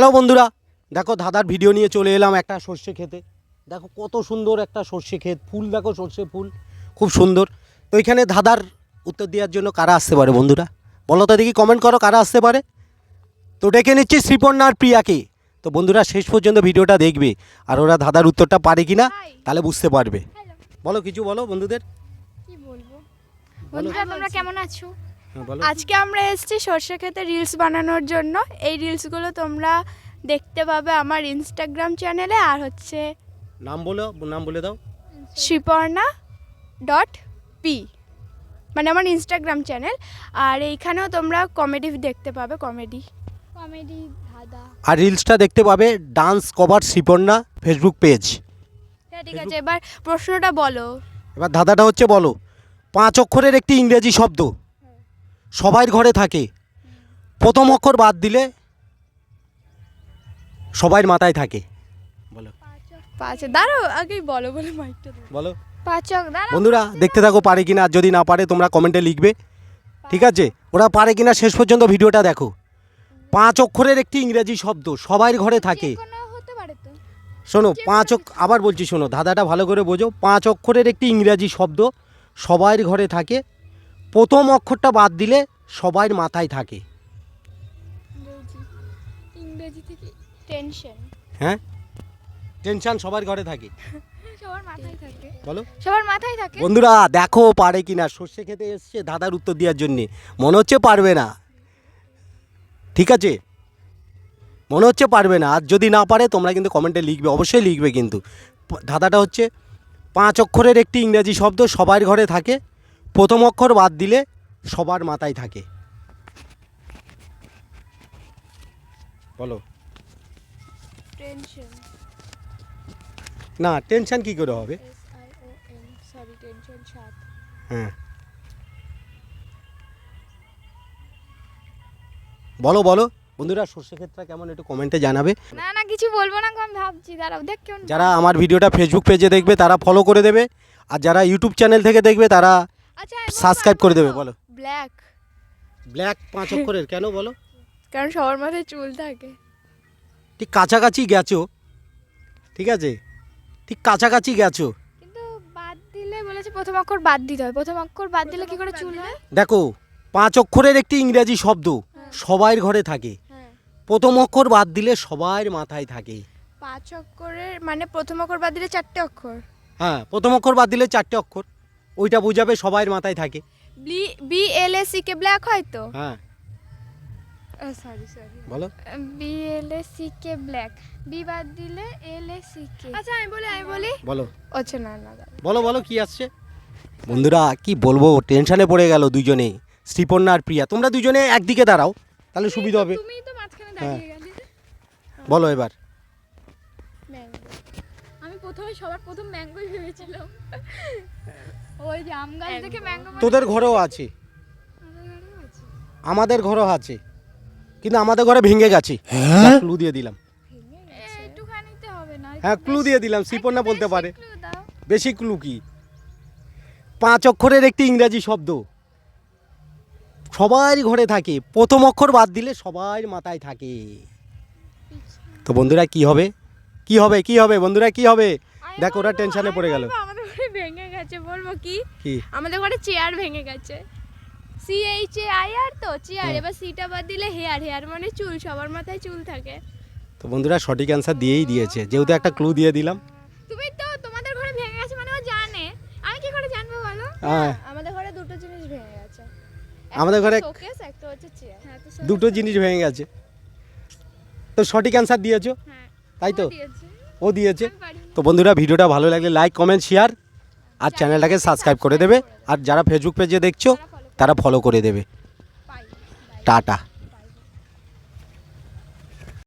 Hello বন্ধুরা, দেখো দাদার ভিডিও নিয়ে চলে এলাম একটা সর্ষে খেতে। দেখো কত সুন্দর একটা সর্ষে ক্ষেত, ফুল দেখো সর্ষে ফুল খুব সুন্দর। তো এখানে দাদার উত্তর দেওয়ার জন্য কারা আসতে পারে বন্ধুরা, বলো তো দেখি, কমেন্ট করো কারা আসতে পারে। তো ডেকে নিচ্ছি শ্রীপর্ণা আর প্রিয়াকে। তো বন্ধুরা শেষ পর্যন্ত ভিডিওটা দেখবে, আর ওরা দাদার উত্তরটা পারে কি না তাহলে বুঝতে পারবে। বলো, কিছু বলো বন্ধুদের। কি বলবো বন্ধুরা, তোমরা কেমন আছো? বলো। আজকে আমরা এসেছি সর্ষে ক্ষেতে রিলস বানানোর জন্য। এই রিলসগুলো তোমরা দেখতে পাবে আমার ইনস্টাগ্রাম চ্যানেলে, আর হচ্ছে নাম বলে দাও। sriparna.p, মানে আমার ইনস্টাগ্রাম চ্যানেল। আর এইখানেও তোমরা কমেডি দেখতে পাবে, কমেডি ধাঁধা। আর রিলসটা দেখতে পাবে dance cover Sriparna Facebook page. হ্যাঁ ঠিক আছে, এবার প্রশ্নটা বলো। এবার ধাঁধাটা হচ্ছে, বলো 5 অক্ষরের একটি ইংরেজি শব্দ সবার ঘরে থাকে, প্রথম অক্ষর বাদ দিলে সবার মাথায় থাকে। বলো। পাঁচ, দাঁড়াও আগেই বলো বলে মাইকটা দাও। বলো পাঁচক, দাঁড়াও। বন্ধুরা, দেখতে থাকো পারে কিনা, আর যদি না পারে তোমরা কমেন্টে লিখবে, ঠিক আছে? ওরা পারে কিনা শেষ পর্যন্ত ভিডিওটা দেখো। 5 অক্ষরের একটি ইংরেজি শব্দ সবার ঘরে থাকে। কোনো হতে পারে তো। শোনো, আবার বলছি, শোনো ধাঁধাটা ভালো করে বোঝো। 5 অক্ষরের একটি ইংরেজি শব্দ সবার ঘরে থাকে, প্রথম অক্ষরটা বাদ দিলে সবার মাথায় থাকে। ইংরেজি থেকে টেনশন। হ্যাঁ, টেনশন সবার ঘরে থাকে। সবার মাথায় থাকে। বলো। সবার মাথায় থাকে। বন্ধুরা দেখো পারে কিনা, সর্ষে খেতে এসছে দাদার উত্তর দেওয়ার জন্যে। মনে হচ্ছে পারবে না, ঠিক আছে? মনে হচ্ছে পারবে না, আর যদি না পারে তোমরা কিন্তু কমেন্টে লিখবে, অবশ্যই লিখবে কিন্তু। ধাঁধাটা হচ্ছে 5 অক্ষরের একটি ইংরেজি শব্দ সবার ঘরে থাকে, প্রথম অক্ষর বাদ দিলে সবার মাথায় থাকে। বলো। টেনশন। না, টেনশন কি করে হবে? Sorry, tension 7। হ্যাঁ, বলো বলো বন্ধুরা, সর্ষে ক্ষেতটা কেমন একটু কমেন্টে জানাবে। না না, কিছু বলবো না, আমি ভাবছি, দাঁড়াও দেখ কেমন। যারা আমার ভিডিওটা ফেসবুক পেজে দেখবে তারা ফলো করে দেবে, আর যারা ইউটিউব চ্যানেল থেকে দেখবে তারা আচ্ছা সাবস্ক্রাইব করে দেবে। বলো। ব্ল্যাক। ব্ল্যাক 5 অক্ষরের কেন বলো? কারণ সবার মাথায় চুল থাকে। ঠিক কাছাকাছি গেছো, ঠিক আছে, ঠিক কাছাকাছি গেছো। কিন্তু বাদ দিলে বলেছে প্রথম অক্ষর বাদ দিতে হয়। প্রথম অক্ষর বাদ দিলে কি করে চুল হয়? দেখো 5 অক্ষরের একটি ইংরেজি শব্দ সবার ঘরে থাকে, হ্যাঁ, প্রথম অক্ষর বাদ দিলে সবার মাথায় থাকে। 5 অক্ষরের মানে প্রথম অক্ষর বাদ দিলে 4টে অক্ষর। হ্যাঁ, প্রথম অক্ষর বাদ দিলে 4টে অক্ষর, ওইটা বোঝাবে সবার মাথায় থাকে। BLACK ব্ল্যাক হয় তো? হ্যাঁ, সরি বলো। BLACK ব্ল্যাক, বি বাদ দিলে LACK। আচ্ছা আমি বলি। বলো। আচ্ছা না না, বলো বলো কি আসছে। বন্ধুরা কি বলবো, টেনশনে পড়ে গেল দুজনে, শ্রীপর্ণা আর প্রিয়া। তোমরা দুজনে একদিকে দাঁড়াও, তাহলে সুবিধা হবে। তুমি তো মাঝখানে দাঁড়িয়ে গেলে। বলো এবার। ম্যাঙ্গো। আমি সবার প্রথম ম্যাঙ্গোই ভেবেছিলাম। ওই যে আম গাছ থেকে ম্যাঙ্গো। তোদের ঘরেও আছে, আমাদের ঘরেও আছে, কিন্তু আমাদের ঘরে ভেঙে গেছে। ক্লু দিয়ে দিলাম। একটুখানিতে হবে না? হ্যাঁ, ক্লু দিয়ে দিলাম, শ্রীপর্ণা বলতে পারে। একটু দাও। বেশি ক্লু কি? 5 অক্ষরের একটি ইংরেজি শব্দ সবার ঘরে থাকে, প্রথম অক্ষর বাদ দিলে সবার মাথায় থাকে। তো বন্ধুরা কি হবে, কি হবে, কি হবে বন্ধুরা, কি হবে? দেখো ওরা টেনশনে পড়ে গেল। আমাদের ঘরে ভেঙে গেছে, বলবো কি? কি? আমাদের ঘরে চেয়ার ভেঙে গেছে। CHAIR তো চেয়ার, হ্যাঁ। এবার সিটা বাদ দিলে হেয়ার মানে চুল, সবার মাথায় চুল থাকে। তো বন্ধুরা সঠিক অ্যান্সার দিয়েই দিয়েছে, যেহেতু একটা ক্লু দিয়ে দিলাম। তুমি তো তোমাদের ঘরে ভেঙে গেছে মানে ও জানে, আমি কি করে জানবো বলো? হ্যাঁ। আমাদের ঘরে দুটো জিনিস ভেঙে গেছে। আমাদের ঘরে শোকেস, একটা হচ্ছে চেয়ার। হ্যাঁ, তো দুটো জিনিস ভেঙে গেছে। তো সঠিক অ্যান্সার দিয়েছো, হ্যাঁ, তাই তো? দিয়েছে। ও দিয়েছে। আমি পারি না। তো বন্ধুরা ভিডিওটা ভালো লাগলে লাইক কমেন্ট শেয়ার আর চ্যানেলটাকে সাবস্ক্রাইব করে দেবে, আর যারা ফেসবুক পেজে দেখছো তারা ফলো করে দেবে। পাই। টাটা।